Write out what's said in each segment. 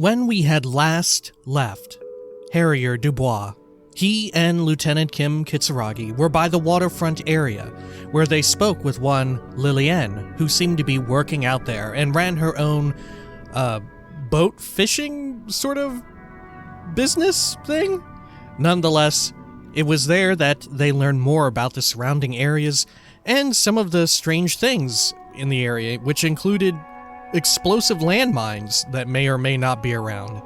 When we had last left Harrier Dubois, he and Lieutenant Kim Kitsuragi were by the waterfront area, where they spoke with one Liliane, who seemed to be working out there and ran her own, boat fishing sort of business thing. Nonetheless, it was there that they learned more about the surrounding areas and some of the strange things in the area, which included explosive landmines that may or may not be around.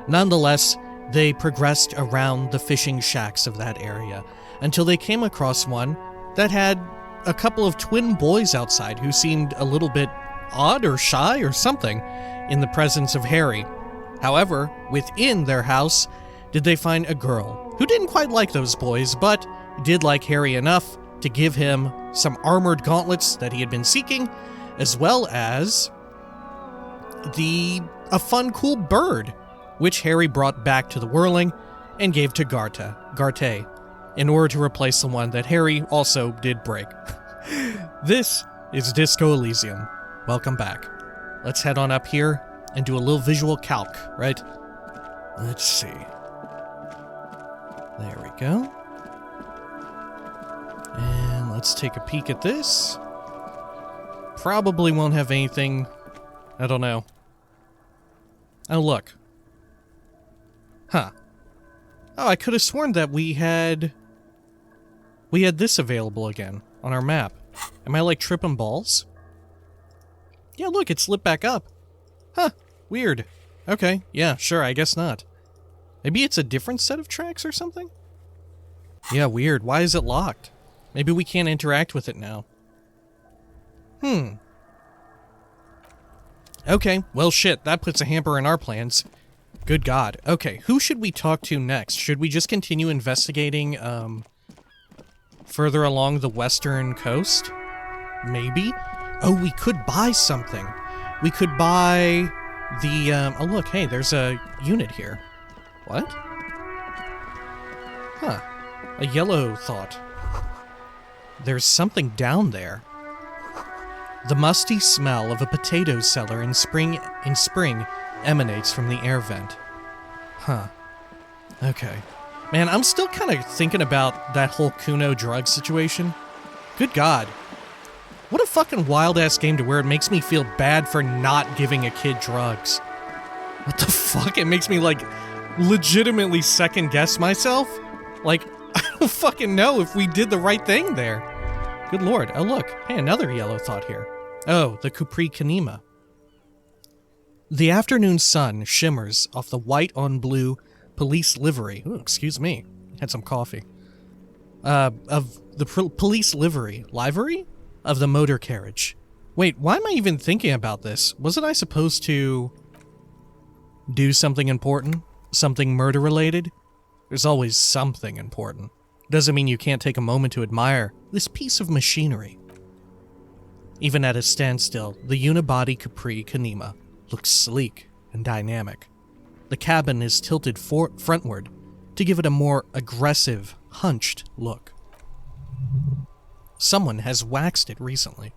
Nonetheless, they progressed around the fishing shacks of that area until they came across one that had a couple of twin boys outside who seemed a little bit odd or shy or something in the presence of Harry. However, within their house, did they find a girl who didn't quite like those boys, but did like Harry enough to give him some armored gauntlets that he had been seeking, as well as a fun, cool bird, which Harry brought back to the Whirling and gave to Garte, in order to replace the one that Harry also did break. This is Disco Elysium. Welcome back. Let's head on up here and do a little visual calc, right? Let's see. There we go. And let's take a peek at this. Probably won't have anything, I don't know. Oh, look. Huh. Oh, I could have sworn that we had this available again on our map. Am I like tripping balls? Yeah, look, it's lit back up. Huh, weird. Okay, yeah, sure, I guess not. Maybe it's a different set of tracks or something? Yeah, weird. Why is it locked? Maybe we can't interact with it now. Okay, well shit, that puts a hamper in our plans. Good God. Okay, who should we talk to next? Should we just continue investigating, further along the western coast? Maybe? Oh, we could buy something. We could buy the, oh look, hey, there's a unit here. What? Huh. A yellow thought. There's something down there. The musty smell of a potato cellar in spring emanates from the air vent. Huh. Okay. Man, I'm still kind of thinking about that whole Kuno drug situation. Good God. What a fucking wild-ass game to where it makes me feel bad for not giving a kid drugs. What the fuck? It makes me, like, legitimately second-guess myself? Like, I don't fucking know if we did the right thing there. Good Lord. Oh, look. Hey, another yellow thought here. Oh, the Capri Kineema. The afternoon sun shimmers off the white-on-blue police livery. Ooh, excuse me. Had some coffee. Of the police livery of the motor carriage. Wait, why am I even thinking about this? Wasn't I supposed to do something important? Something murder-related? There's always something important. Doesn't mean you can't take a moment to admire this piece of machinery. Even at a standstill, the unibody Capri Kineema looks sleek and dynamic. The cabin is tilted frontward to give it a more aggressive, hunched look. Someone has waxed it recently.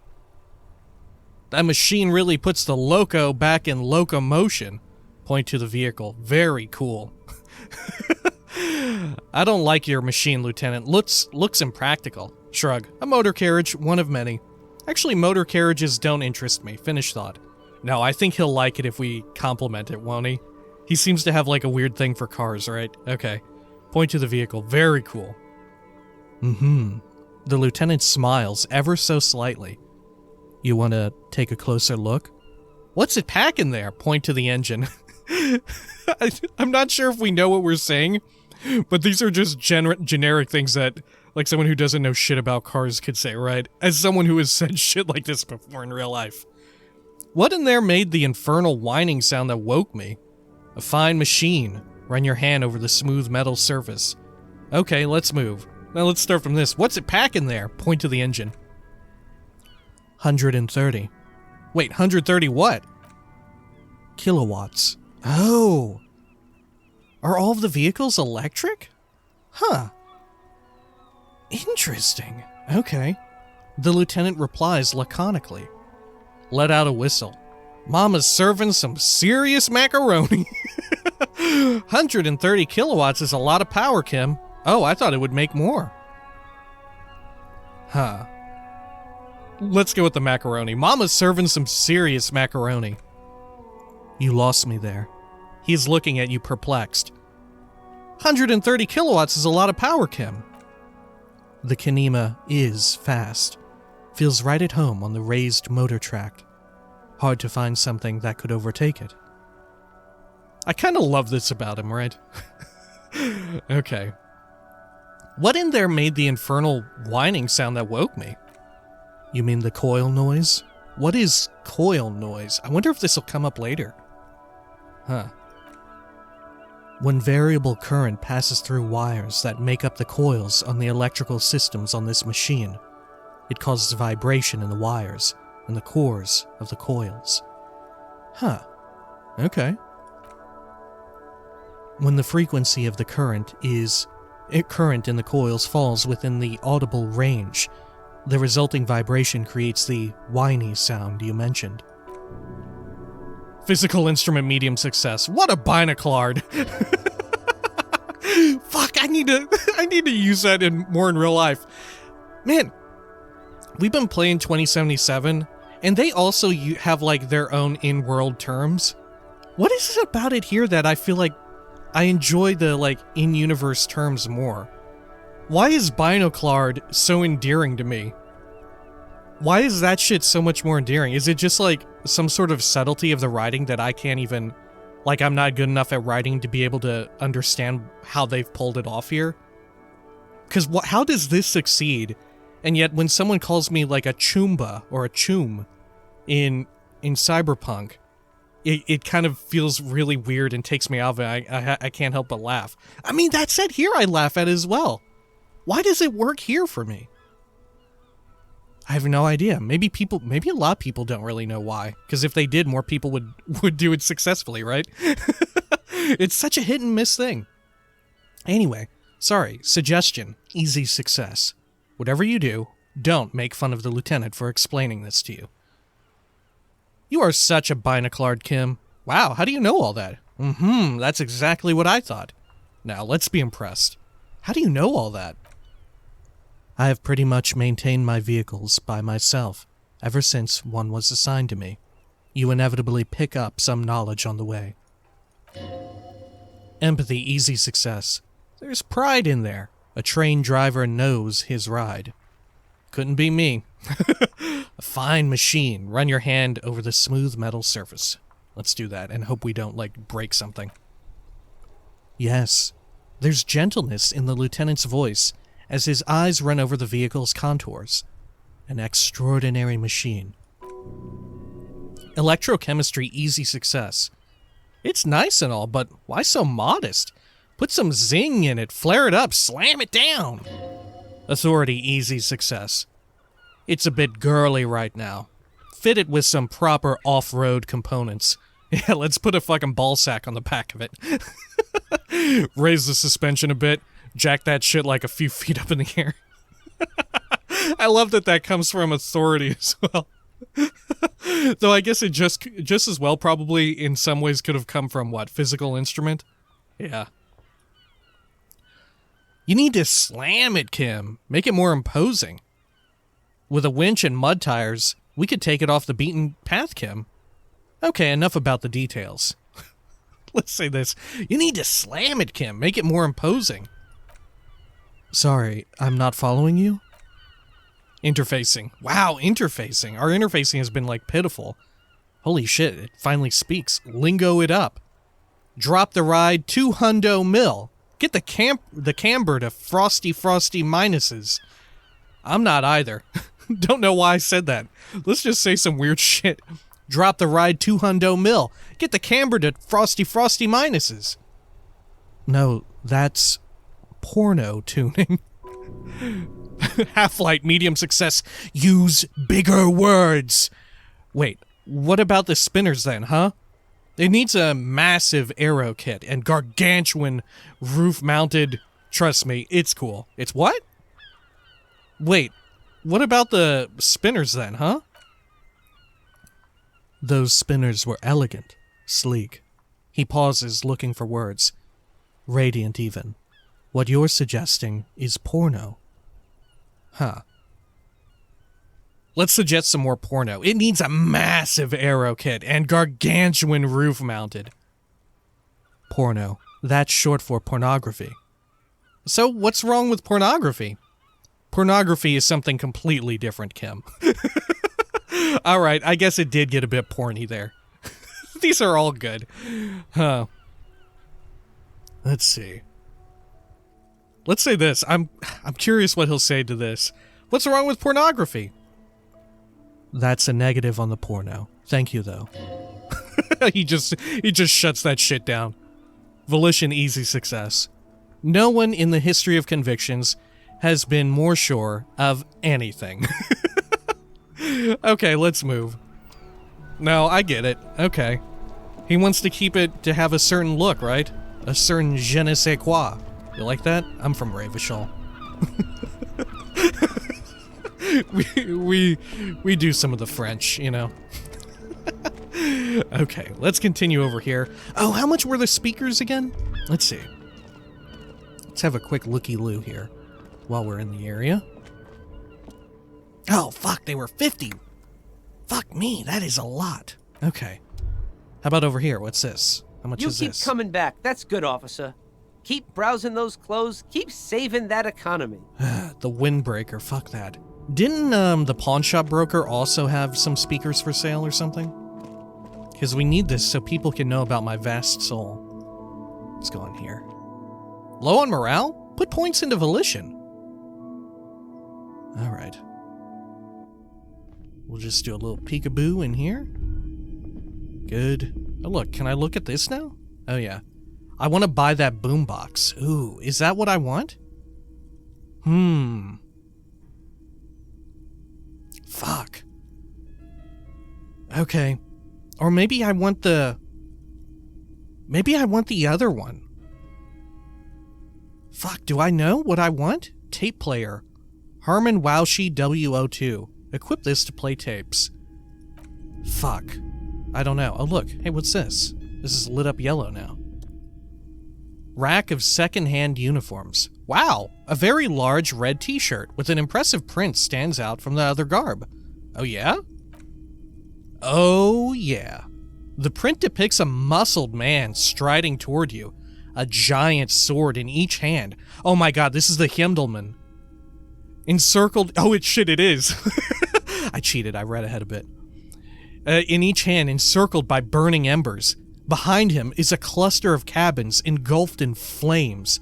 That machine really puts the loco back in locomotion. Point to the vehicle. Very cool. I don't like your machine, Lieutenant. Looks impractical. Shrug. A motor carriage, one of many. Actually, motor carriages don't interest me. Finish thought. No, I think he'll like it if we compliment it, won't he? He seems to have like a weird thing for cars, right? Okay. Point to the vehicle. Very cool. The lieutenant smiles ever so slightly. You want to take a closer look? What's it packing there? Point to the engine. I'm not sure if we know what we're saying, but these are just generic things that, like, someone who doesn't know shit about cars could say, right? As someone who has said shit like this before in real life. What in there made the infernal whining sound that woke me? A fine machine. Run your hand over the smooth metal surface. Okay, let's move. Now let's start from this. What's it packing there? Point to the engine. 130. Wait, 130 what? Kilowatts. Oh. Are all of the vehicles electric? Huh. Interesting. Okay. The lieutenant replies laconically. Let out a whistle. Mama's serving some serious macaroni. 130 kilowatts is a lot of power, Kim. Oh, I thought it would make more. Huh. Let's go with the macaroni. Mama's serving some serious macaroni. You lost me there. He's looking at you perplexed. 130 kilowatts is a lot of power, Kim. The Kineema is fast. Feels right at home on the raised motor track. Hard to find something that could overtake it. I kind of love this about him, right? Okay. What in there made the infernal whining sound that woke me? You mean the coil noise? What is coil noise? I wonder if this will come up later. Huh. When variable current passes through wires that make up the coils on the electrical systems on this machine, it causes vibration in the wires and the cores of the coils. Huh. Okay. When the frequency of the current in the coils falls within the audible range, the resulting vibration creates the whiny sound you mentioned. Physical instrument medium success. What a binoclard. Fuck, I need to use that more in real life. Man, we've been playing 2077, and they also have like their own in-world terms. What is it about it here that I feel like I enjoy the like in-universe terms more? Why is binoclard so endearing to me? Why is that shit so much more endearing? Is it just like some sort of subtlety of the writing that I can't even, like I'm not good enough at writing to be able to understand how they've pulled it off here? Because how does this succeed? And yet when someone calls me like a choomba or a choom in Cyberpunk, it kind of feels really weird and takes me out of it. I can't help but laugh. I mean, that said, here I laugh at as well. Why does it work here for me? I have no idea. Maybe a lot of people don't really know why. Because if they did, more people would do it successfully, right? It's such a hit and miss thing. Anyway, sorry, suggestion, easy success. Whatever you do, don't make fun of the lieutenant for explaining this to you. You are such a binoclard, Kim. Wow, how do you know all that? That's exactly what I thought. Now, let's be impressed. How do you know all that? I have pretty much maintained my vehicles by myself ever since one was assigned to me. You inevitably pick up some knowledge on the way. Empathy, easy success. There's pride in there. A trained driver knows his ride. Couldn't be me. A fine machine. Run your hand over the smooth metal surface. Let's do that and hope we don't, like, break something. Yes, there's gentleness in the lieutenant's voice as his eyes run over the vehicle's contours. An extraordinary machine. Electrochemistry, easy success. It's nice and all, but why so modest? Put some zing in it, flare it up, slam it down. Authority, easy success. It's a bit girly right now. Fit it with some proper off-road components. Yeah, let's put a fucking ball sack on the back of it. Raise the suspension a bit. Jack that shit like a few feet up in the air. I love that comes from authority as well. Though I guess it just as well probably in some ways could have come from what? Physical instrument? Yeah. You need to slam it, Kim. Make it more imposing. With a winch and mud tires, we could take it off the beaten path, Kim. Okay, enough about the details. Let's say this. You need to slam it, Kim. Make it more imposing. Sorry, I'm not following you? Interfacing. Wow, interfacing. Our interfacing has been, like, pitiful. Holy shit, it finally speaks. Lingo it up. Drop the ride 200 mil. Get the camber to frosty minuses. I'm not either. Don't know why I said that. Let's just say some weird shit. Drop the ride 200 mil. Get the camber to frosty minuses. No, that's porno tuning. Half-light, medium success. Use bigger words. Wait, what about the spinners then, huh? It needs a massive aero kit and gargantuan roof-mounted... Trust me, it's cool. It's what? Wait, what about the spinners then, huh? Those spinners were elegant, sleek. He pauses, looking for words. Radiant even. What you're suggesting is porno. Huh. Let's suggest some more porno. It needs a massive arrow kit and gargantuan roof mounted. Porno. That's short for pornography. So what's wrong with pornography? Pornography is something completely different, Kim. Alright, I guess it did get a bit porny there. These are all good. Huh. Let's see. Let's say this. I'm curious what he'll say to this. What's wrong with pornography? That's a negative on the porno. Thank you, though. He just shuts that shit down. Volition, easy success. No one in the history of convictions has been more sure of anything. Okay, let's move. No, I get it. Okay. He wants to keep it to have a certain look, right? A certain je ne sais quoi. You like that? I'm from Revachol. we do some of the French, you know. Okay, let's continue over here. Oh, how much were the speakers again? Let's see. Let's have a quick looky-loo here while we're in the area. Oh, fuck, they were 50. Fuck me, that is a lot. Okay. How about over here? What's this? How much is this? You keep coming back. That's good, officer. Keep browsing those clothes. Keep saving that economy. The windbreaker, fuck that. Didn't the pawn shop broker also have some speakers for sale or something? Because we need this so people can know about my vast soul. Let's go in here. Low on morale? Put points into volition. Alright. We'll just do a little peekaboo in here. Good. Oh look, can I look at this now? Oh yeah. I want to buy that boombox. Ooh, is that what I want? Fuck. Okay. Or maybe I want the... Maybe I want the other one. Fuck, do I know what I want? Tape player. Harman Wowshi W02. Equip this to play tapes. Fuck. I don't know. Oh look, hey, what's this? This is lit up yellow now. Rack of second-hand uniforms. Wow, a very large red t-shirt with an impressive print stands out from the other garb. Oh yeah? Oh yeah. The print depicts a muscled man striding toward you, a giant sword in each hand. Oh my god, this is the Helmdoll. Encircled... Oh, it is. I cheated, I read ahead a bit. In each hand, encircled by burning embers. Behind him is a cluster of cabins engulfed in flames.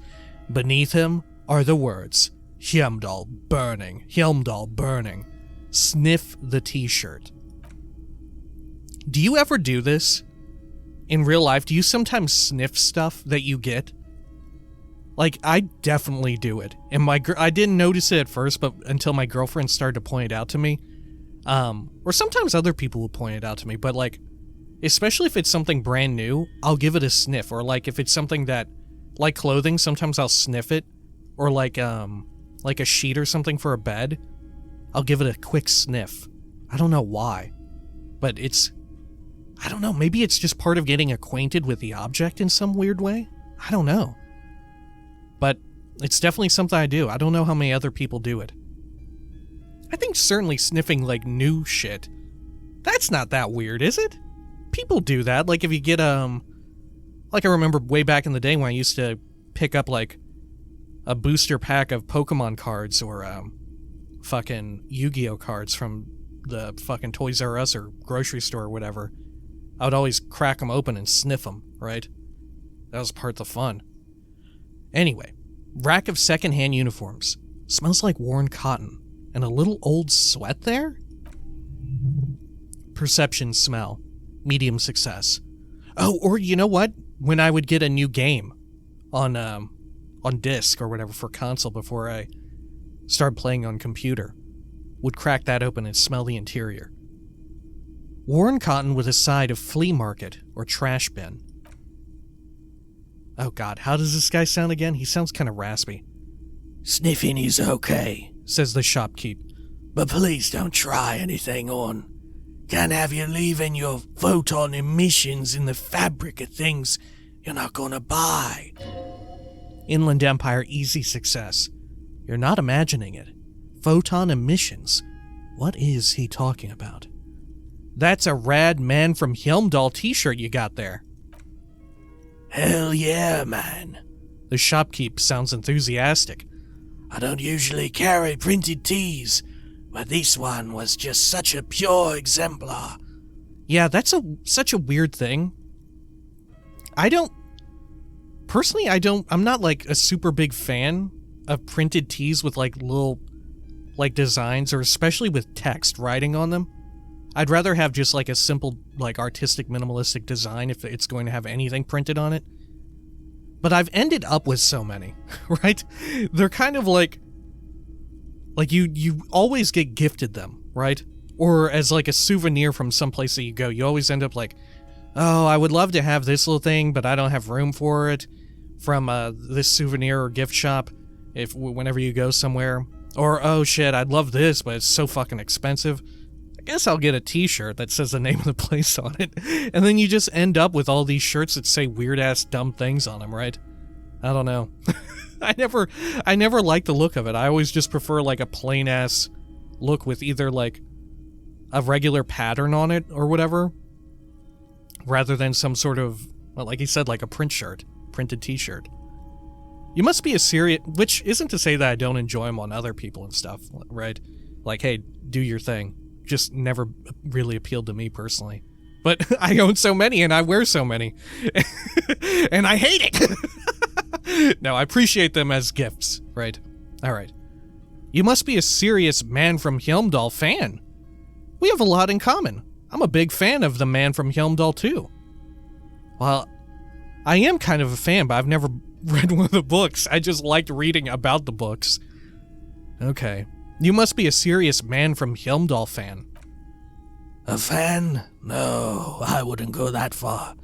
Beneath him are the words, Helmdoll burning, Helmdoll burning. Sniff the t-shirt. Do you ever do this? In real life, do you sometimes sniff stuff that you get? Like, I definitely do it. And I didn't notice it at first, but until my girlfriend started to point it out to me. Or sometimes other people will point it out to me, but like, especially if it's something brand new, I'll give it a sniff. Or like, if it's something that, like clothing, sometimes I'll sniff it. Or like a sheet or something for a bed, I'll give it a quick sniff. I don't know why, but I don't know, maybe it's just part of getting acquainted with the object in some weird way? I don't know. But it's definitely something I do. I don't know how many other people do it. I think certainly sniffing, like, new shit, that's not that weird, is it? People do that. Like, if you get, like, I remember way back in the day when I used to pick up, like, a booster pack of Pokemon cards or, fucking Yu-Gi-Oh cards from the fucking Toys R Us or grocery store or whatever. I would always crack them open and sniff them, right? That was part of the fun. Anyway, rack of secondhand uniforms. Smells like worn cotton. And a little old sweat there? Perception smell. Medium success. Oh, or you know what? When I would get a new game on disc or whatever for console before I started playing on computer, would crack that open and smell the interior. Worn cotton with a side of flea market or trash bin. Oh god, how does this guy sound again? He sounds kind of raspy. Sniffing is okay, says the shopkeep, but please don't try anything on Can't have you leaving your photon emissions in the fabric of things you're not gonna buy. Inland Empire, easy success. You're not imagining it. Photon emissions. What is he talking about? That's a rad Man from Helmdoll t-shirt you got there. Hell yeah, man. The shopkeep sounds enthusiastic. I don't usually carry printed tees, but this one was just such a pure exemplar. Yeah, that's such a weird thing. I'm not like a super big fan of printed tees with like little like designs, or especially with text writing on them. I'd rather have just like a simple like artistic minimalistic design if it's going to have anything printed on it. But I've ended up with so many, right? They're kind of like you always get gifted them, right? Or as like a souvenir from someplace that you go. You always end up like, oh, I would love to have this little thing, but I don't have room for it from this souvenir or gift shop whenever you go somewhere. Or, oh shit, I'd love this, but it's so fucking expensive. I guess I'll get a t-shirt that says the name of the place on it. And then you just end up with all these shirts that say weird-ass dumb things on them, right? I don't know. I never liked the look of it. I always just prefer like a plain-ass look with either like a regular pattern on it or whatever, rather than some sort of, well, like he said, like a printed t-shirt. You must be a serious, which isn't to say that I don't enjoy them on other people and stuff, right? Like, hey, do your thing. Just never really appealed to me personally. But I own so many and I wear so many. And I hate it! No, I appreciate them as gifts, right? Alright. You must be a serious Man from Helmdoll fan. We have a lot in common. I'm a big fan of the Man from Helmdoll too. Well, I am kind of a fan, but I've never read one of the books. I just liked reading about the books. Okay. You must be a serious Man from Helmdoll fan. A fan? No, I wouldn't go that far.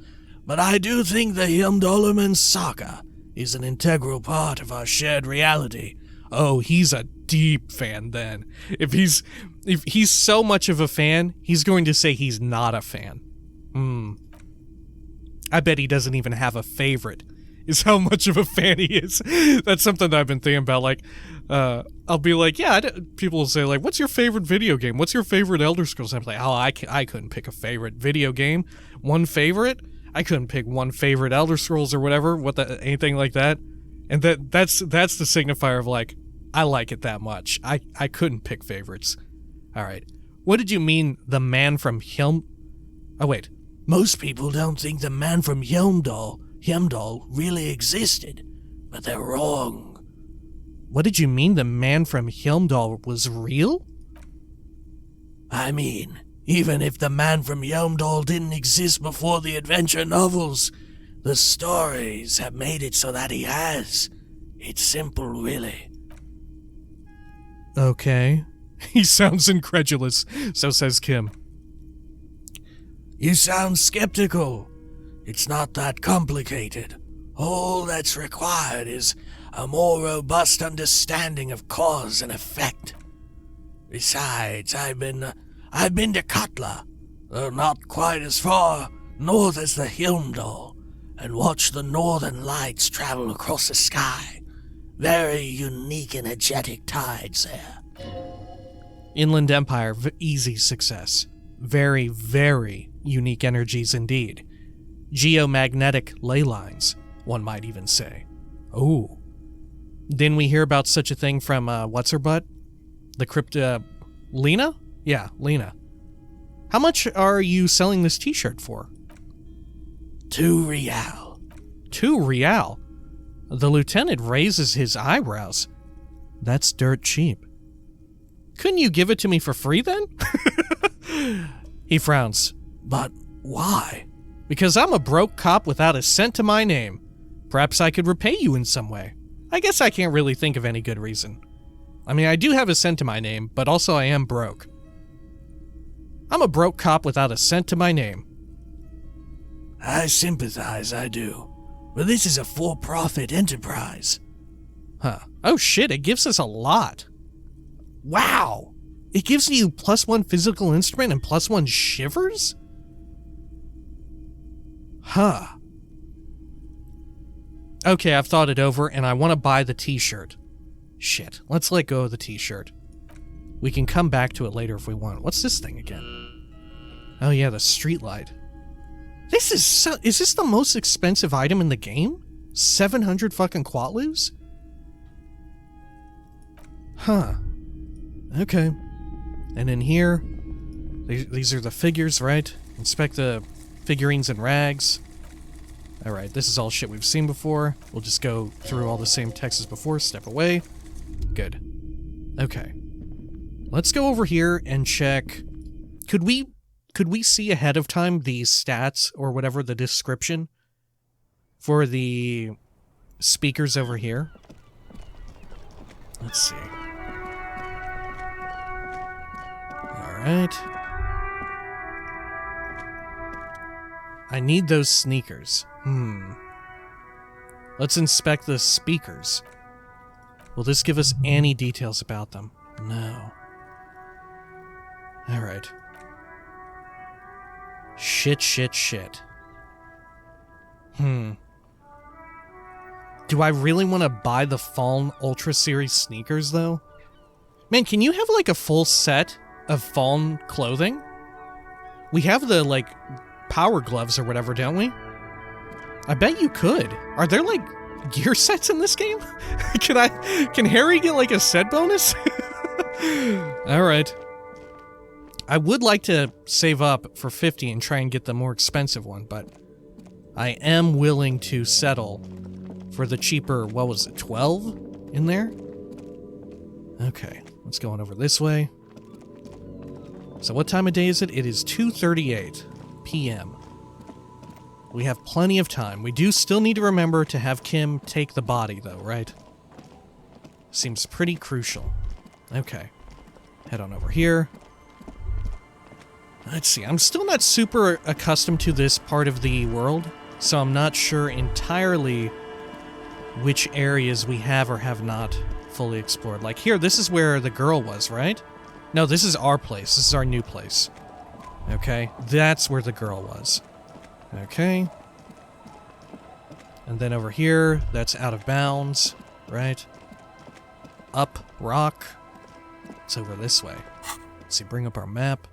But I do think the Helmdollerman saga is an integral part of our shared reality. Oh, he's a deep fan then. If he's so much of a fan, he's going to say he's not a fan. I bet he doesn't even have a favorite, is how much of a fan he is. That's something that I've been thinking about. Like, I'll be like, yeah, people will say, like, what's your favorite video game? What's your favorite Elder Scrolls? I'm like, oh, I couldn't pick a favorite video game. One favorite? I couldn't pick one favorite Elder Scrolls or whatever, anything like that. And that's the signifier of, like, I like it that much. I couldn't pick favorites. All right. What did you mean, the Man from Oh, wait. Most people don't think the Man from Helmdoll really existed, but they're wrong. What did you mean the Man from Helmdoll was real? I mean, even if the Man from Helmdoll didn't exist before the adventure novels, the stories have made it so that he has. It's simple, really. Okay. He sounds incredulous, so says Kim. You sound skeptical. It's not that complicated. All that's required is a more robust understanding of cause and effect. Besides, I've been to Katla, though not quite as far north as the Helmdoll, and watched the northern lights travel across the sky. Very unique energetic tides there. Inland Empire, easy success. Very, very unique energies indeed. Geomagnetic ley lines, one might even say. Oh. Didn't we hear about such a thing from, what's-her-butt? The Lena? Yeah, Lena. How much are you selling this t-shirt for? 2 real. 2 real? The lieutenant raises his eyebrows. That's dirt cheap. Couldn't you give it to me for free then? He frowns. But why? Because I'm a broke cop without a cent to my name. Perhaps I could repay you in some way. I guess I can't really think of any good reason. I mean, I do have a cent to my name, but also I am broke. I'm a broke cop without a cent to my name. I sympathize, I do. But this is a for-profit enterprise. Huh. Oh shit, it gives us a lot. Wow! It gives you +1 physical instrument and +1 shivers? Huh. Okay, I've thought it over, and I want to buy the t-shirt. Shit, let's let go of the t-shirt. We can come back to it later if we want. What's this thing again? Oh yeah, the streetlight. This is so... Is this the most expensive item in the game? 700 fucking quatloos? Huh. Okay. And in here, these are the figures, right? Inspect the figurines and rags. Alright, this is all shit we've seen before. We'll just go through all the same text as before, step away. Good. Okay. Let's go over here and check... Could we see ahead of time the stats, or whatever, the description, for the speakers over here? Let's see. Alright. I need those sneakers. Let's inspect the speakers. Will this give us any details about them? No. Alright. Shit. Do I really want to buy the Fallen Ultra Series sneakers, though? Man, can you have, like, a full set of Fallen clothing? We have the, like, power gloves or whatever, don't we? I bet you could. Are there, like, gear sets in this game? Can Harry get, like, a set bonus? Alright. I would like to save up for 50 and try and get the more expensive one, but I am willing to settle for the cheaper, what was it, 12 in there? Okay, let's go on over this way. So what time of day is it? It is 2:38 p.m. We have plenty of time. We do still need to remember to have Kim take the body, though, right? Seems pretty crucial. Okay, head on over here. Let's see, I'm still not super accustomed to this part of the world, so I'm not sure entirely which areas we have or have not fully explored. Like here, this is where the girl was, right? No, this is our place. This is our new place. Okay, that's where the girl was. Okay. And then over here, that's out of bounds, right? Up, rock. It's over this way. Let's see, bring up our map.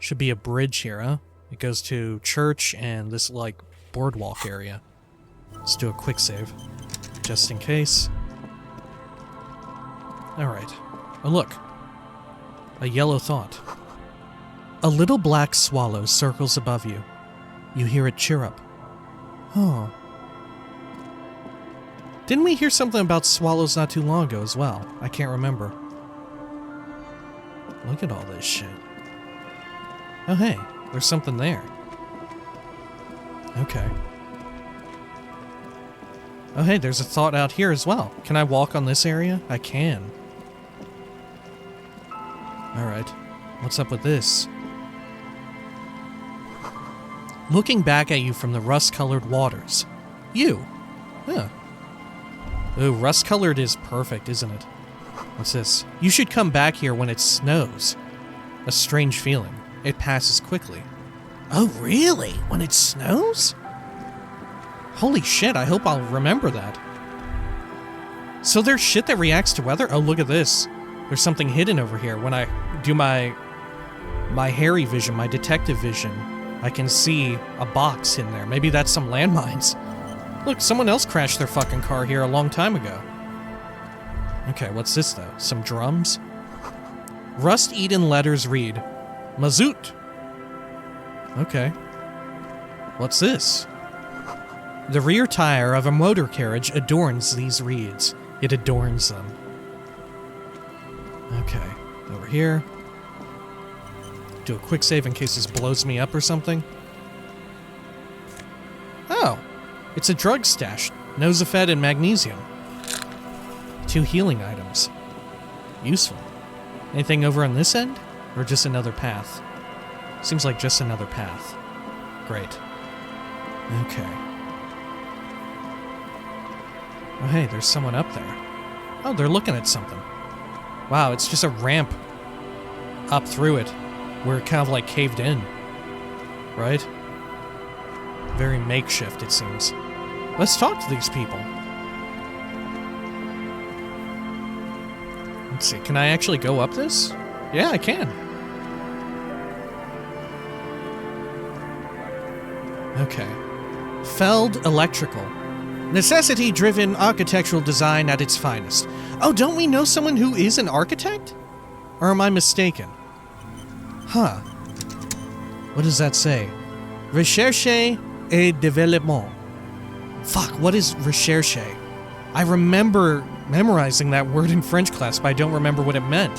Should be a bridge here, huh? It goes to church and this, like, boardwalk area. Let's do a quick save, just in case. Alright. Oh, look. A yellow thought. A little black swallow circles above you. You hear it chirrup. Oh. Didn't we hear something about swallows not too long ago as well? I can't remember. Look at all this shit. Oh hey, there's something there. Okay. Oh hey, there's a thought out here as well. Can I walk on this area? I can. Alright. What's up with this? Looking back at you from the rust-colored waters. You. Huh. Ooh, rust-colored is perfect, isn't it? What's this? You should come back here when it snows. A strange feeling. It passes quickly. Oh, really? When it snows? Holy shit, I hope I'll remember that. So there's shit that reacts to weather? Oh, look at this. There's something hidden over here. When I do my Harry vision, my detective vision, I can see a box in there. Maybe that's some landmines. Look, someone else crashed their fucking car here a long time ago. Okay, what's this, though? Some drums? Rust-eaten letters read, Mazoot. Okay. What's this? The rear tire of a motor carriage adorns these reeds. It adorns them. Okay. Over here. Do a quick save in case this blows me up or something. Oh. It's a drug stash. Nosafed and magnesium. 2 healing items. Useful. Anything over on this end? Or just another path? Seems like just another path. Great. Okay. Oh hey, there's someone up there. Oh, they're looking at something. Wow, it's just a ramp up through it, where it kind of like caved in. Right? Very makeshift, it seems. Let's talk to these people. Let's see, can I actually go up this? Yeah, I can. Okay. Feld Electrical. Necessity-driven architectural design at its finest. Oh, don't we know someone who is an architect? Or am I mistaken? Huh. What does that say? Recherche et développement. Fuck, what is recherche? I remember memorizing that word in French class, but I don't remember what it meant.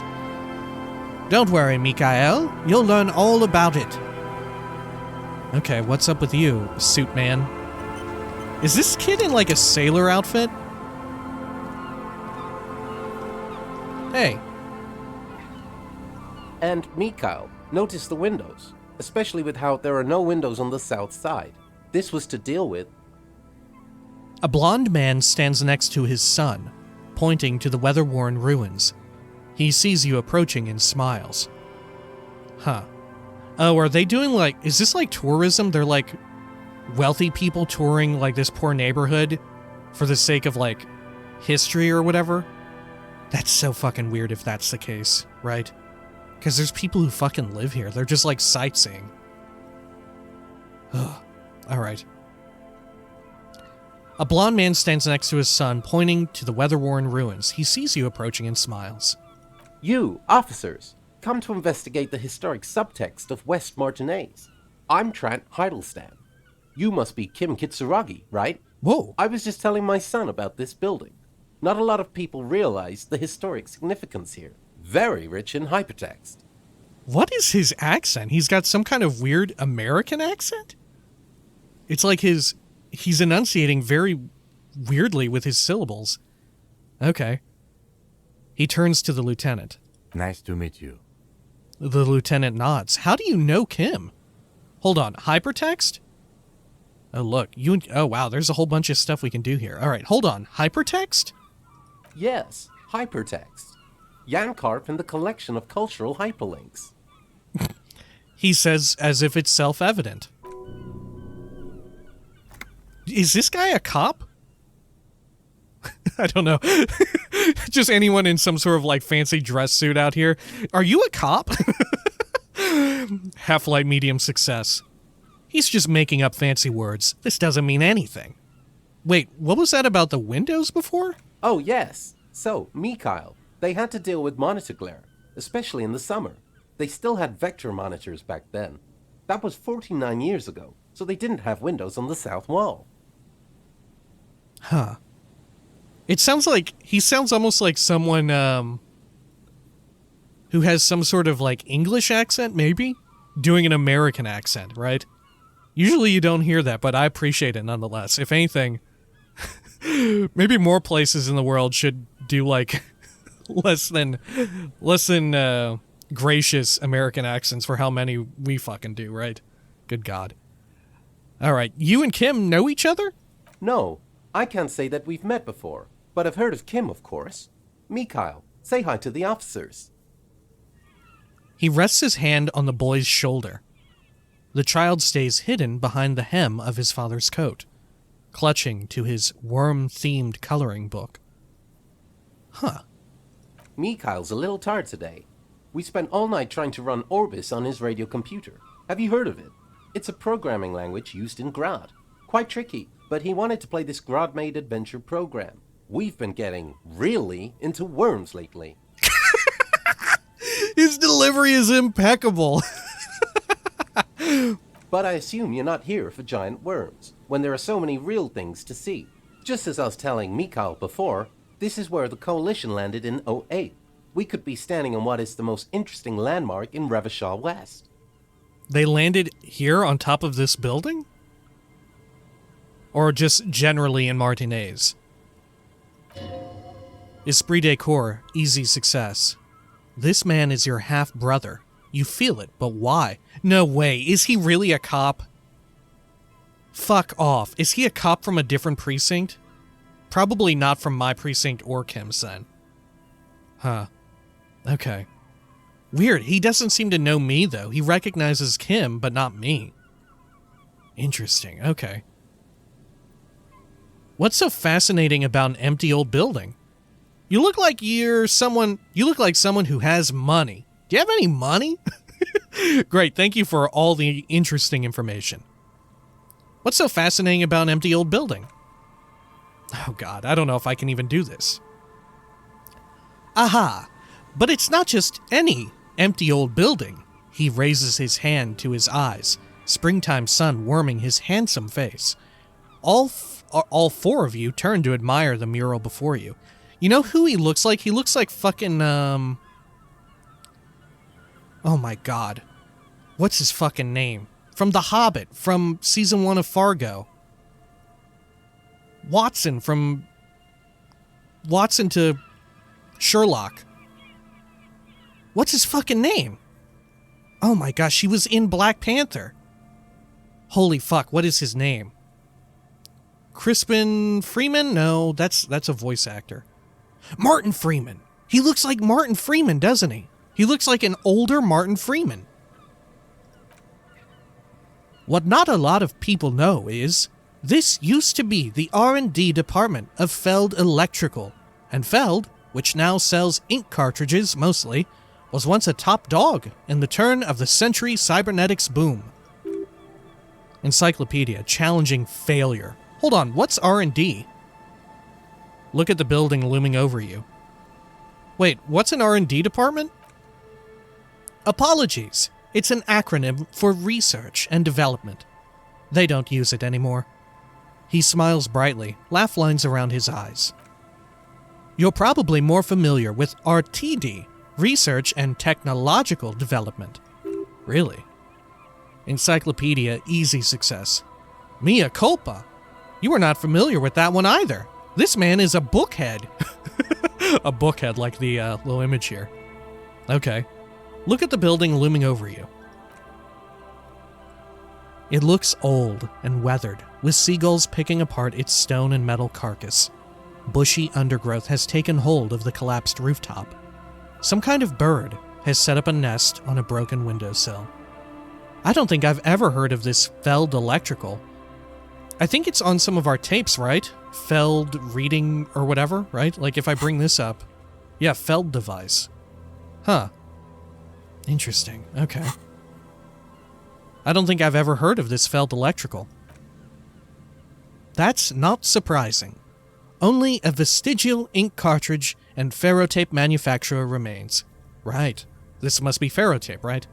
Don't worry, Mikael. You'll learn all about it. Okay, what's up with you, suit man? Is this kid in like a sailor outfit? Hey. And Mikael, notice the windows, especially with how there are no windows on the south side. This was to deal with. A blond man stands next to his son, pointing to the weather-worn ruins. He sees you approaching and smiles. Huh. Oh, are they doing like... Is this like tourism? They're like wealthy people touring like this poor neighborhood for the sake of like history or whatever? That's so fucking weird if that's the case, right? Because there's people who fucking live here. They're just like sightseeing. Ugh. Alright. A blond man stands next to his son, pointing to the weather-worn ruins. He sees you approaching and smiles. You, officers, come to investigate the historic subtext of West Martinez. I'm Trant Heidelstein. You must be Kim Kitsuragi, right? Whoa. I was just telling my son about this building. Not a lot of people realize the historic significance here. Very rich in hypertext. What is his accent? He's got some kind of weird American accent? It's like he's enunciating very weirdly with his syllables. Okay. He turns to the lieutenant. Nice to meet you. The lieutenant nods. How do you know Kim? Hold on. Hypertext? Oh, look. Oh, wow. There's a whole bunch of stuff we can do here. All right. Hold on. Hypertext? Yes, hypertext. Jan Karp and the collection of cultural hyperlinks. He says as if it's self-evident. Is this guy a cop? I don't know. Just anyone in some sort of like fancy dress suit out here. Are you a cop? Half-light medium success. He's just making up fancy words. This doesn't mean anything. Wait, what was that about the windows before? Oh, yes. So, Mikael, they had to deal with monitor glare, especially in the summer. They still had vector monitors back then. That was 49 years ago, so they didn't have windows on the south wall. Huh. It sounds like, he sounds almost like someone, who has some sort of, like, English accent, maybe? Doing an American accent, right? Usually you don't hear that, but I appreciate it nonetheless. If anything, maybe more places in the world should do, like, less than gracious American accents for how many we fucking do, right? Good God. Alright, you and Kim know each other? No, I can't say that we've met before, but I've heard of Kim, of course. Mikael, say hi to the officers. He rests his hand on the boy's shoulder. The child stays hidden behind the hem of his father's coat, clutching to his worm-themed coloring book. Huh. Mikael's a little tired today. We spent all night trying to run Orbis on his radio computer. Have you heard of it? It's a programming language used in Grad. Quite tricky, but he wanted to play this Grad-made adventure program. We've been getting really into worms lately. His delivery is impeccable. But I assume you're not here for giant worms, when there are so many real things to see. Just as I was telling Mikael before, this is where the Coalition landed in '08. We could be standing on what is the most interesting landmark in Revachol West. They landed here on top of this building? Or just generally in Martinez? Esprit de corps, easy success. This man is your half-brother. You feel it, but why? No way, is he really a cop? Fuck off. Is he a cop from a different precinct? Probably not from my precinct or Kim's then. Huh. Okay. Weird, he doesn't seem to know me, though. He recognizes Kim, but not me. Interesting, okay. What's so fascinating about an empty old building? You look like someone who has money. Do you have any money? Great, thank you for all the interesting information. What's so fascinating about an empty old building? Oh god, I don't know if I can even do this. Aha! But it's not just any empty old building. He raises his hand to his eyes, springtime sun warming his handsome face. All four of you turn to admire the mural before you. You know who he looks like? He looks like fucking, oh my god. What's his fucking name? From The Hobbit, from Season 1 of Fargo. Watson to Sherlock. What's his fucking name? Oh my gosh, he was in Black Panther. Holy fuck, what is his name? Crispin Freeman? No, that's a voice actor. Martin Freeman. He looks like Martin Freeman, doesn't he? He looks like an older Martin Freeman. What not a lot of people know is, this used to be the R&D department of Feld Electrical, and Feld, which now sells ink cartridges mostly, was once a top dog in the turn of the century cybernetics boom. Encyclopedia, challenging failure. Hold on, what's R&D? Look at the building looming over you. Wait, what's an R&D department? Apologies. It's an acronym for research and development. They don't use it anymore. He smiles brightly, laugh lines around his eyes. You're probably more familiar with RTD, Research and Technological Development. Really? Encyclopedia, easy success. Mea culpa. You are not familiar with that one either. This man is a bookhead. A bookhead like the little image here. Okay. Look at the building looming over you. It looks old and weathered, with seagulls picking apart its stone and metal carcass. Bushy undergrowth has taken hold of the collapsed rooftop. Some kind of bird has set up a nest on a broken windowsill. I don't think I've ever heard of this Feld Electrical. I think it's on some of our tapes, right? Feld reading or whatever, right? Like if I bring this up. Yeah, Feld device. Huh. Interesting. Okay. I don't think I've ever heard of this Feld Electrical. That's not surprising. Only a vestigial ink cartridge and ferrotape manufacturer remains. Right. This must be ferrotape, right?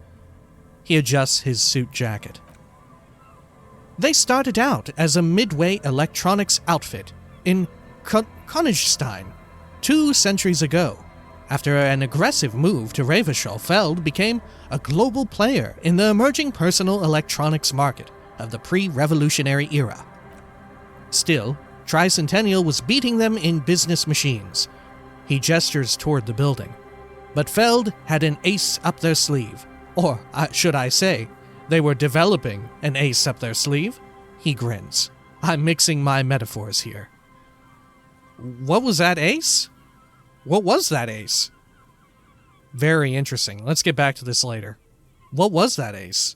He adjusts his suit jacket. They started out as a midway electronics outfit in Königstein 2 centuries ago. After an aggressive move to Revachol, Feld became a global player in the emerging personal electronics market of the pre-revolutionary era. Still, Tricentennial was beating them in business machines. He gestures toward the building. But Feld had an ace up their sleeve. Or, should I say, they were developing an ace up their sleeve? He grins. I'm mixing my metaphors here. What was that ace? What was that ace? Very interesting. Let's get back to this later. What was that ace?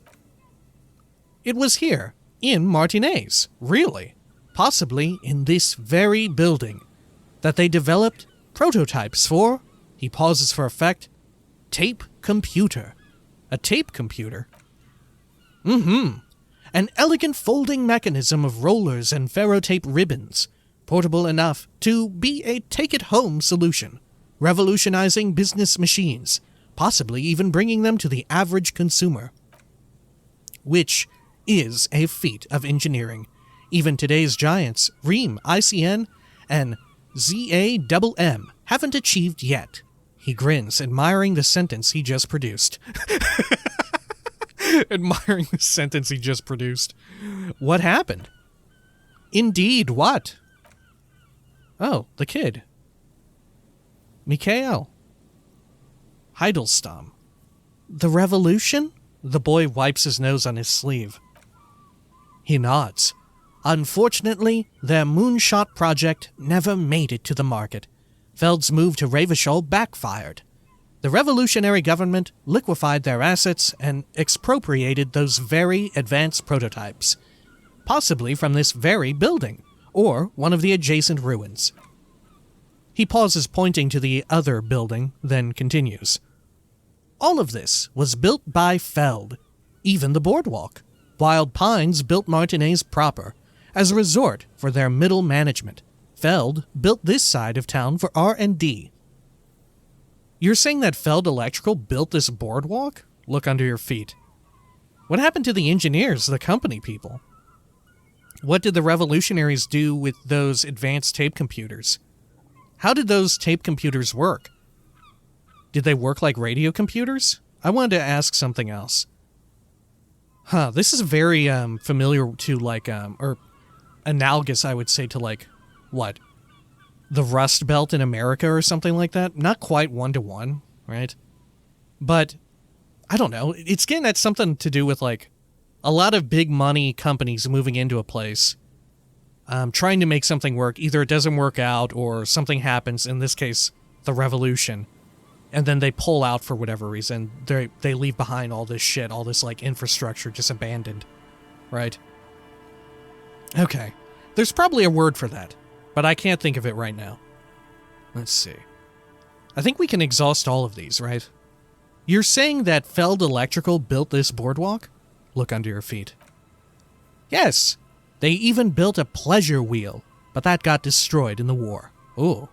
It was here, in Martinez. Really? Possibly in this very building. That they developed prototypes for, he pauses for effect, tape computer. A tape computer? An elegant folding mechanism of rollers and ferrotape ribbons, portable enough to be a take-it-home solution, revolutionizing business machines, possibly even bringing them to the average consumer. Which is a feat of engineering. Even today's giants, Rheem, ICN, and ZAMM, haven't achieved yet. He grins, admiring the sentence he just produced. Admiring the sentence he just produced. What happened? Indeed, what? Oh, the kid. Mikhail. Heidelstam. The revolution? The boy wipes his nose on his sleeve. He nods. Unfortunately, their moonshot project never made it to the market. Feld's move to Revachol backfired. The revolutionary government liquefied their assets and expropriated those very advanced prototypes, possibly from this very building, or one of the adjacent ruins. He pauses, pointing to the other building, then continues. All of this was built by Feld, even the boardwalk. Wild Pines built Martinez proper, as a resort for their middle management. Feld built this side of town for R&D. You're saying that Feld Electrical built this boardwalk? Look under your feet. What happened to the engineers, the company people? What did the revolutionaries do with those advanced tape computers? How did those tape computers work? Did they work like radio computers? I wanted to ask something else. This is very familiar to or analogous, I would say, to what? The Rust Belt in America or something like that? Not quite one-to-one, right? But, I don't know, it's getting at something to do with a lot of big money companies moving into a place, trying to make something work. Either it doesn't work out or something happens, in this case, the revolution. And then they pull out for whatever reason. They leave behind all this shit, all this infrastructure just abandoned. Right? Okay. There's probably a word for that, but I can't think of it right now. Let's see. I think we can exhaust all of these, right? You're saying that Feld Electrical built this boardwalk? Look under your feet. Yes. They even built a pleasure wheel, but that got destroyed in the war. Ooh.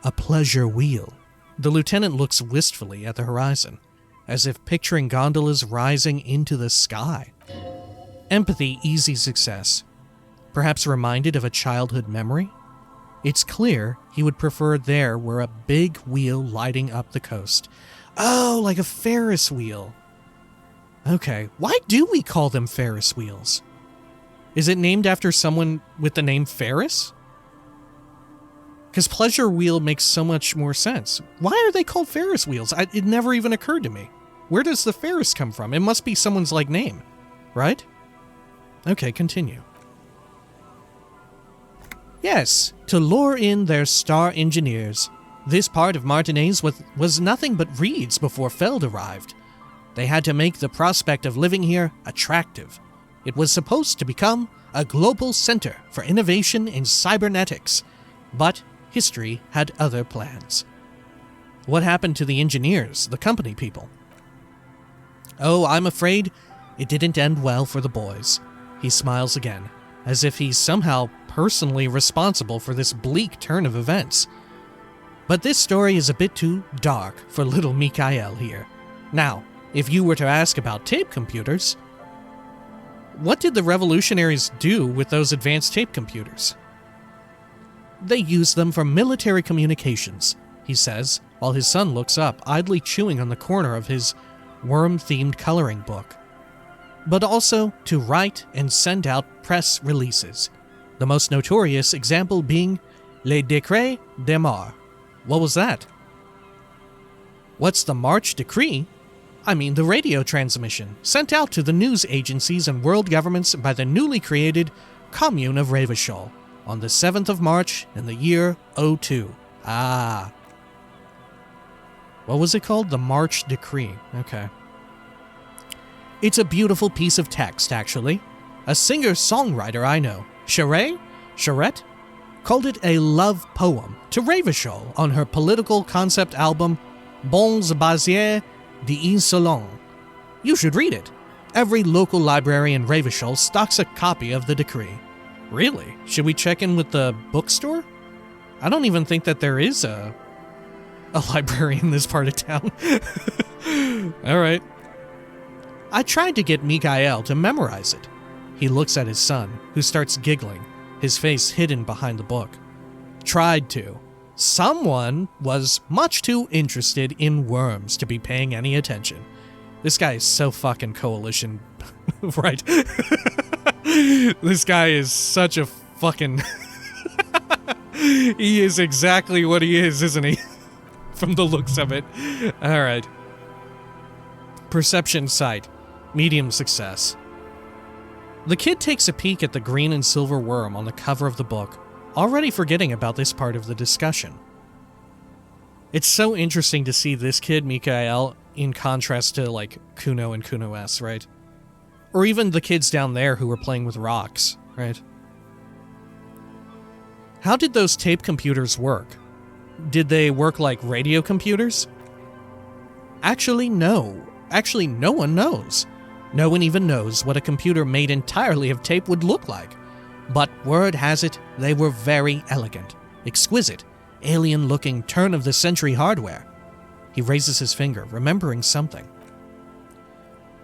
A pleasure wheel. The lieutenant looks wistfully at the horizon, as if picturing gondolas rising into the sky. Empathy, easy success. Perhaps reminded of a childhood memory? It's clear he would prefer there were a big wheel lighting up the coast. Oh, like a Ferris wheel. Okay, why do we call them Ferris wheels? Is it named after someone with the name Ferris? Because pleasure wheel makes so much more sense. Why are they called Ferris wheels? It never even occurred to me. Where does the Ferris come from? It must be someone's name, right? Okay, continue. Yes, to lure in their star engineers. This part of Martinez was nothing but reeds before Feld arrived. They had to make the prospect of living here attractive. It was supposed to become a global center for innovation in cybernetics, but history had other plans. What happened to the engineers, the company people? Oh, I'm afraid it didn't end well for the boys. He smiles again, as if he's somehow personally responsible for this bleak turn of events. But this story is a bit too dark for little Mikael here. Now, if you were to ask about tape computers, what did the revolutionaries do with those advanced tape computers? They used them for military communications, he says, while his son looks up, idly chewing on the corner of his worm-themed coloring book. But also to write and send out press releases, the most notorious example being Les Décrets de Mars. What was that? What's the March Decree? I mean the radio transmission, sent out to the news agencies and world governments by the newly created Commune of Revachol on the 7th of March in the year 02. Ah. What was it called? The March Decree. Okay. It's a beautiful piece of text, actually. A singer-songwriter I know, Charette, called it a love poem to Revachol on her political concept album Bons Baziers d'Insolence. You should read it. Every local library in Revachol stocks a copy of the decree. Really? Should we check in with the bookstore? I don't even think that there is a library in this part of town. Alright. I tried to get Mikael to memorize it. He looks at his son, who starts giggling, his face hidden behind the book. Tried to. Someone was much too interested in worms to be paying any attention. This guy is so fucking coalition. Right. This guy is such a fucking... He is exactly what he is, isn't he? From the looks of it. Alright. Perception sight. Medium success. The kid takes a peek at the green and silver worm on the cover of the book, already forgetting about this part of the discussion. It's so interesting to see this kid, Mikael, in contrast to, like, Kuno and Kuno S, right? Or even the kids down there who were playing with rocks, right? How did those tape computers work? Did they work like radio computers? Actually, no. Actually, no one knows. No one even knows what a computer made entirely of tape would look like. But word has it, they were very elegant, exquisite, alien-looking turn-of-the-century hardware. He raises his finger, remembering something.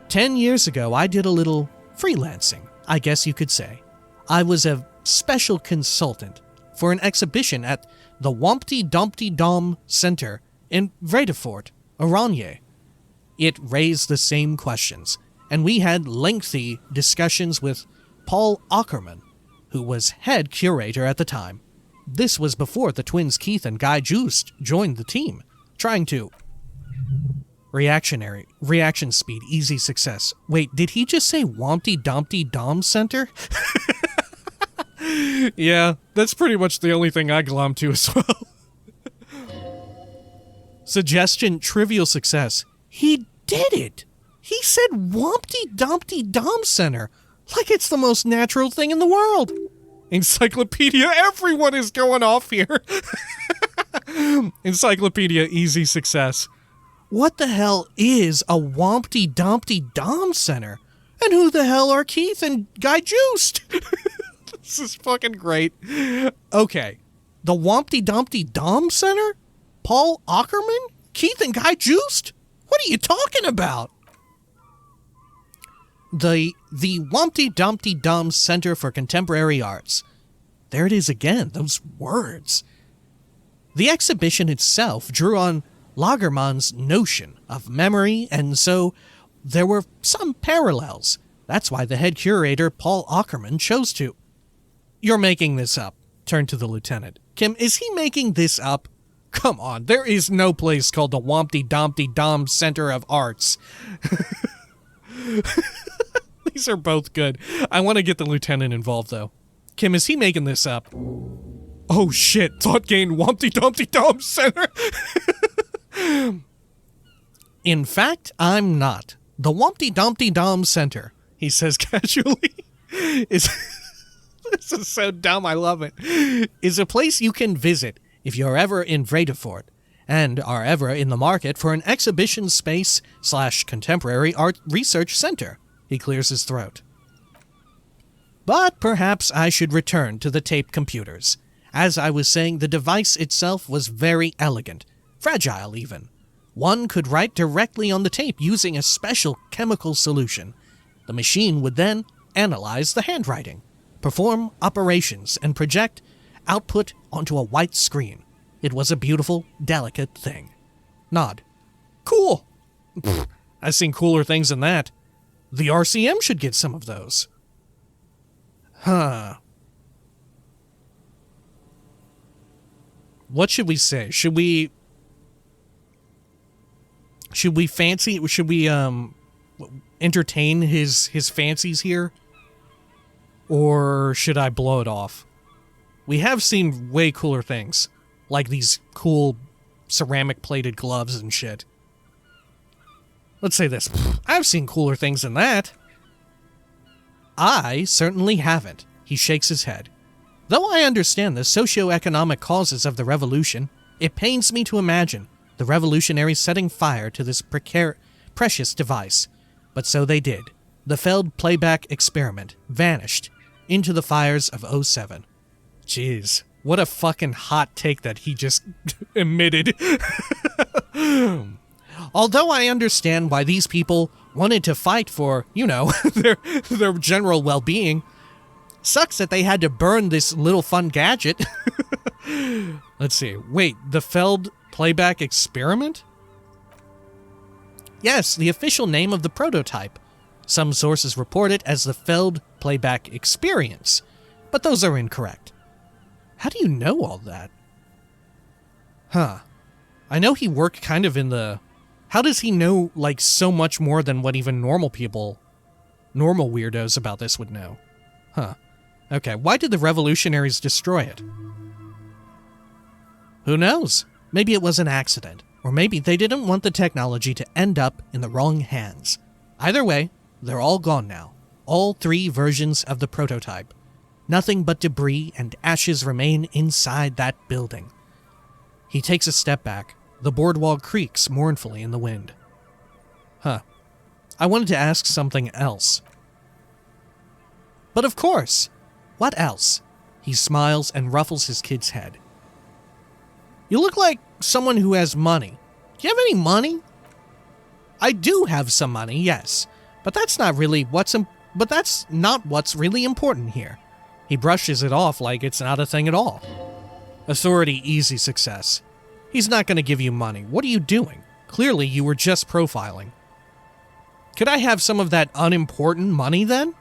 10 years ago, I did a little freelancing, I guess you could say. I was a special consultant for an exhibition at the Wompty-Dompty-Dom Center in Vredefort, Oranje. It raised the same questions, and we had lengthy discussions with Paul Ackerman, who was head curator at the time. This was before the twins Keith and Guy Joost joined the team, trying to... Reaction speed, easy success. Wait, did he just say Wompty-Dompty-Dom Center? Yeah, that's pretty much the only thing I glom to as well. Suggestion, trivial success. He did it! He said Wompty-Dompty-Dom Center, like it's the most natural thing in the world. Encyclopedia, everyone is going off here. Encyclopedia, easy success. What the hell is a Wompty-Dompty-Dom Center? And who the hell are Keith and Guy Joost? This is fucking great. Okay, the Wompty-Dompty-Dom Center? Paul Ackerman? Keith and Guy Joost? What are you talking about? The Wompty-Dompty-Dom Center for Contemporary Arts. There it is again, those words. The exhibition itself drew on Lagerman's notion of memory, and so there were some parallels. That's why the head curator, Paul Ackerman, chose to... You're making this up. Turn to the lieutenant. Kim, is he making this up? Come on, there is no place called the Wompty-Dompty-Dom Center of Arts. These are both good. I want to get the lieutenant involved, though. Kim, is he making this up? Oh shit, thought gained Wompty-Dompty-Dom Center. In fact, I'm not. The Wompty-Dompty-Dom Center, he says casually, is... This is so dumb, I love it. Is a place you can visit if you're ever in Vredefort and are ever in the market for an exhibition space / contemporary art research center. He clears his throat. But perhaps I should return to the tape computers. As I was saying, the device itself was very elegant, fragile even. One could write directly on the tape using a special chemical solution. The machine would then analyze the handwriting, perform operations, and project output onto a white screen. It was a beautiful, delicate thing. Nod. Cool. Pfft, I've seen cooler things than that. The RCM should get some of those. Huh. What should we say? Should we entertain his fancies here? Or should I blow it off? We have seen way cooler things, like these cool ceramic-plated gloves and shit. Let's say this. I've seen cooler things than that. I certainly haven't. He shakes his head. Though I understand the socio-economic causes of the revolution, it pains me to imagine the revolutionaries setting fire to this precious device. But so they did. The Feld playback experiment vanished into the fires of 07. Jeez, what a fucking hot take that he just emitted. Although I understand why these people wanted to fight for, their general well-being, sucks that they had to burn this little fun gadget. Let's see. Wait, the Feld playback experiment? Yes, the official name of the prototype. Some sources report it as the Feld playback experience, but those are incorrect. How do you know all that? Huh. I know he worked kind of in the... How does he know, like, so much more than what even normal weirdos about this would know? Huh. Okay, why did the revolutionaries destroy it? Who knows? Maybe it was an accident, or maybe they didn't want the technology to end up in the wrong hands. Either way, they're all gone now. All 3 versions of the prototype. Nothing but debris and ashes remain inside that building. He takes a step back. The boardwalk creaks mournfully in the wind. I wanted to ask something else. But of course! What else? He smiles and ruffles his kid's head. You look like someone who has money. Do you have any money? I do have some money, yes. But that's not what's really important here. He brushes it off like it's not a thing at all. Authority, easy success. He's not going to give you money. What are you doing? Clearly, you were just profiling. Could I have some of that unimportant money then?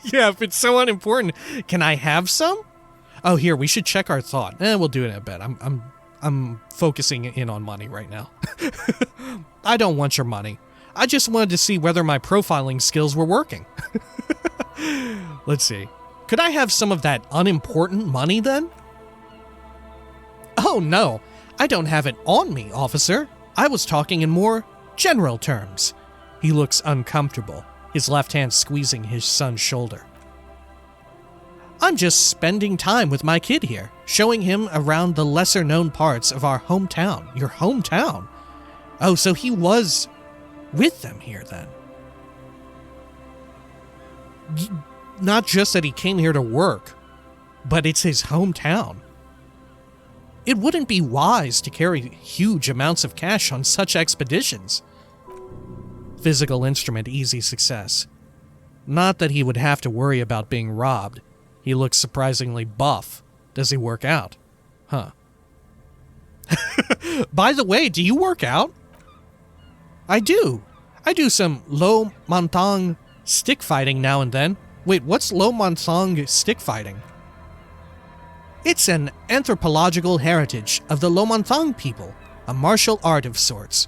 Yeah, if it's so unimportant, can I have some? Oh, here, we should check our thought. We'll do it in a bit. I'm focusing in on money right now. I don't want your money. I just wanted to see whether my profiling skills were working. Let's see. Could I have some of that unimportant money then? Oh, no. I don't have it on me, officer. I was talking in more general terms. He looks uncomfortable, his left hand squeezing his son's shoulder. I'm just spending time with my kid here, showing him around the lesser-known parts of our hometown. Your hometown? Oh, so he was with them here then. Not just that he came here to work, but it's his hometown. It wouldn't be wise to carry huge amounts of cash on such expeditions. Physical instrument, easy success. Not that he would have to worry about being robbed. He looks surprisingly buff. Does he work out? By the way, do you work out? I do. I do some low montang stick fighting now and then. Wait, what's low montang stick fighting? It's an anthropological heritage of the Lomonthong people, a martial art of sorts.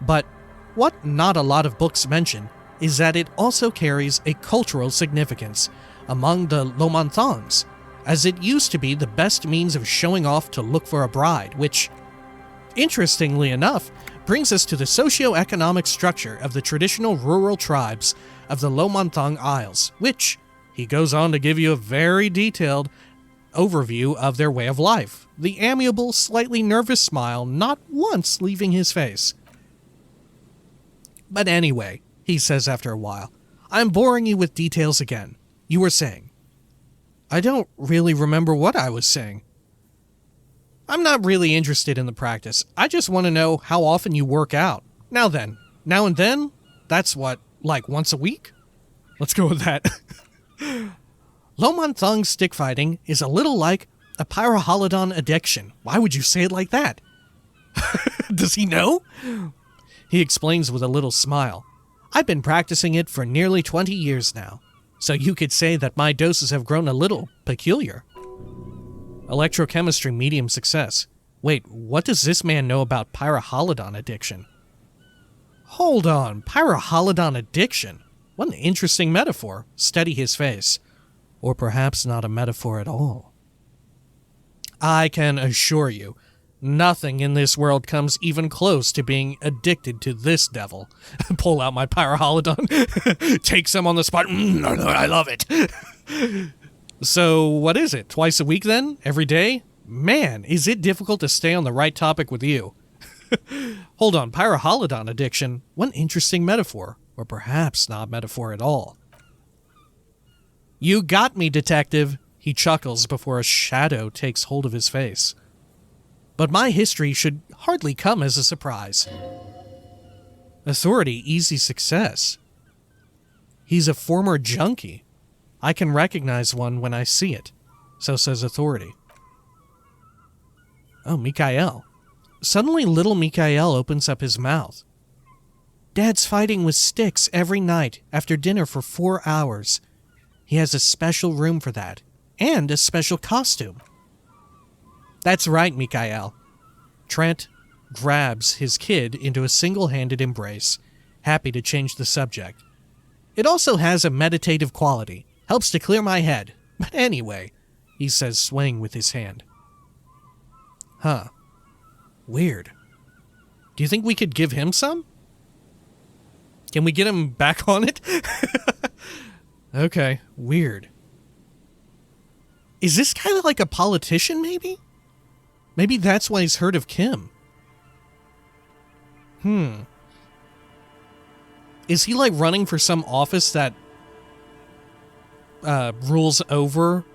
But what not a lot of books mention is that it also carries a cultural significance among the Lomonthongs, as it used to be the best means of showing off to look for a bride, which, interestingly enough, brings us to the socio-economic structure of the traditional rural tribes of the Lomonthong Isles, which, he goes on to give you a very detailed overview of their way of life, the amiable, slightly nervous smile not once leaving his face. But anyway, he says after a while, I'm boring you with details again. You were saying. I don't really remember what I was saying. I'm not really interested in the practice. I just want to know how often you work out. Now and then? That's what, like once a week? Let's go with that. Lomonthong stick fighting is a little like a pyrohalidon addiction. Why would you say it like that? Does he know? He explains with a little smile. I've been practicing it for nearly 20 years now, so you could say that my doses have grown a little peculiar. Electrochemistry, medium success. Wait, what does this man know about pyrohalidon addiction? Hold on, pyrohalidon addiction? What an interesting metaphor. Steady his face. Or perhaps not a metaphor at all. I can assure you, nothing in this world comes even close to being addicted to this devil. Pull out my pyrohalidon, take some on the spot. I love it. So, what is it? Twice a week then? Every day? Man, is it difficult to stay on the right topic with you. Hold on, pyrohalidon addiction. What an interesting metaphor. Or perhaps not metaphor at all. You got me, detective, he chuckles before a shadow takes hold of his face. But my history should hardly come as a surprise. Authority, easy success. He's a former junkie. I can recognize one when I see it, so says Authority. Oh, Mikael. Suddenly little Mikael opens up his mouth. Dad's fighting with sticks every night after dinner for 4 hours. He has a special room for that, and a special costume. That's right, Mikael. Trent grabs his kid into a single-handed embrace, happy to change the subject. It also has a meditative quality, helps to clear my head. But anyway, he says, swaying with his hand. Weird. Do you think we could give him some? Can we get him back on it? Okay, weird. Is this guy like a politician, maybe? Maybe that's why he's heard of Kim. Is he like running for some office that rules over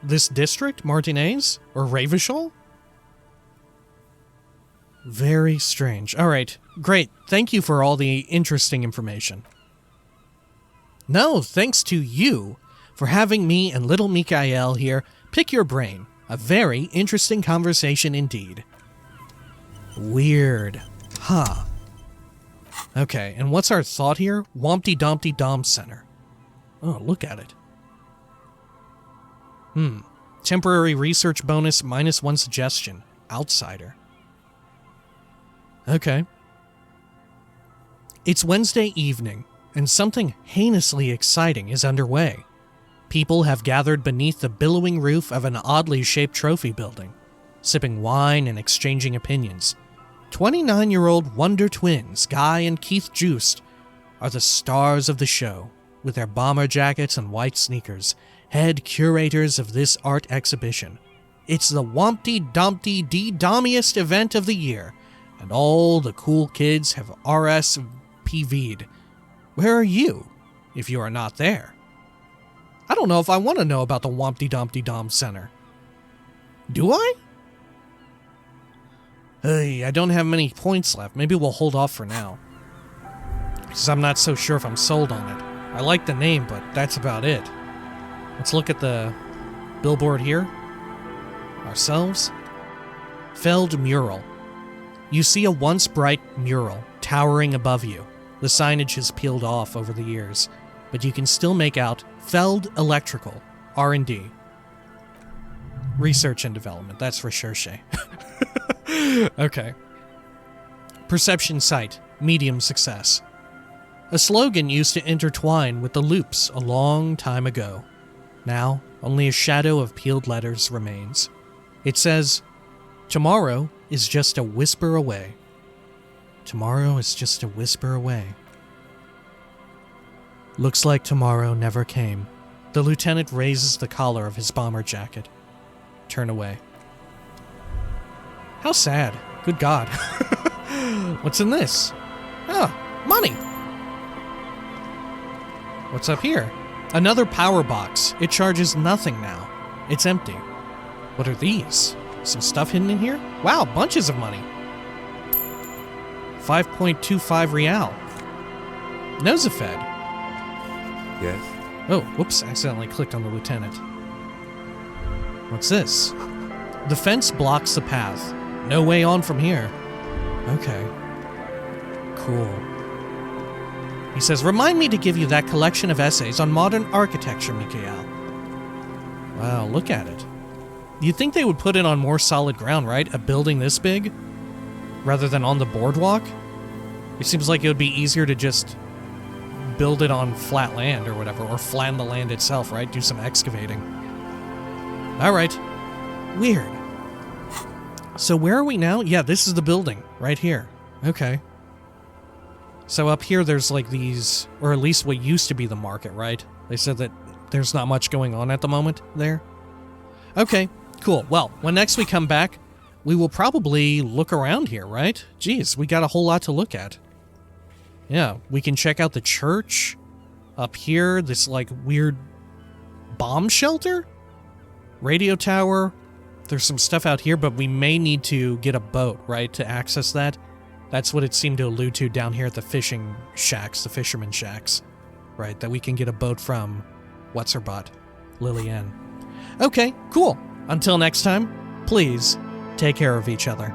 this district, Martinez? Or Revachol? Very strange. Alright, great. Thank you for all the interesting information. No, thanks to you for having me and little Mikael here pick your brain. A very interesting conversation indeed. Weird. Huh. Okay, and what's our thought here? Wompty-Dompty-Dom Center. Oh, look at it. Temporary research bonus -1 suggestion. Outsider. Okay. It's Wednesday evening, and something heinously exciting is underway. People have gathered beneath the billowing roof of an oddly shaped trophy building, sipping wine and exchanging opinions. 29-year-old wonder twins, Guy and Keith Joost, are the stars of the show, with their bomber jackets and white sneakers, head curators of this art exhibition. It's the Wompty-Dompty-Domiest event of the year, and all the cool kids have RSVP'd. Where are you, if you are not there? I don't know if I want to know about the Wompty-Dompty-Dom Center. Do I? Hey, I don't have many points left. Maybe we'll hold off for now. Because I'm not so sure if I'm sold on it. I like the name, but that's about it. Let's look at the billboard here. Ourselves. Feld mural. You see a once bright mural towering above you. The signage has peeled off over the years, but you can still make out Feld Electrical, R&D. Research and development, that's recherche. Okay. Perception sight, medium success. A slogan used to intertwine with the loops a long time ago. Now, only a shadow of peeled letters remains. It says, "Tomorrow is just a whisper away." Tomorrow is just a whisper away. Looks like tomorrow never came. The lieutenant raises the collar of his bomber jacket. Turn away. How sad. Good God. What's in this? Oh, money. What's up here? Another power box. It charges nothing now. It's empty. What are these? Some stuff hidden in here? Wow, bunches of money. 5.25 real. Nosafed. Yes? Oh, whoops, accidentally clicked on the lieutenant. What's this? The fence blocks the path. No way on from here. Okay. Cool. He says, remind me to give you that collection of essays on modern architecture, Mikael. Wow, look at it. You'd think they would put it on more solid ground, right? A building this big? Rather than on the boardwalk? It seems like it would be easier to just build it on flat land or whatever, or flatten the land itself, right? Do some excavating. Alright. Weird. So where are we now? Yeah, this is the building, right here. Okay. So up here there's like these, or at least what used to be the market, right? They said that there's not much going on at the moment there. Okay, cool. Well, when next we come back, we will probably look around here, right? Jeez, we got a whole lot to look at. Yeah, we can check out the church. Up here, this like weird bomb shelter? Radio tower. There's some stuff out here, but we may need to get a boat, right, to access that. That's what it seemed to allude to down here at the fishing shacks, the fisherman shacks. Right, that we can get a boat from, what's her butt? Lillian. Okay, cool. Until next time, please take care of each other.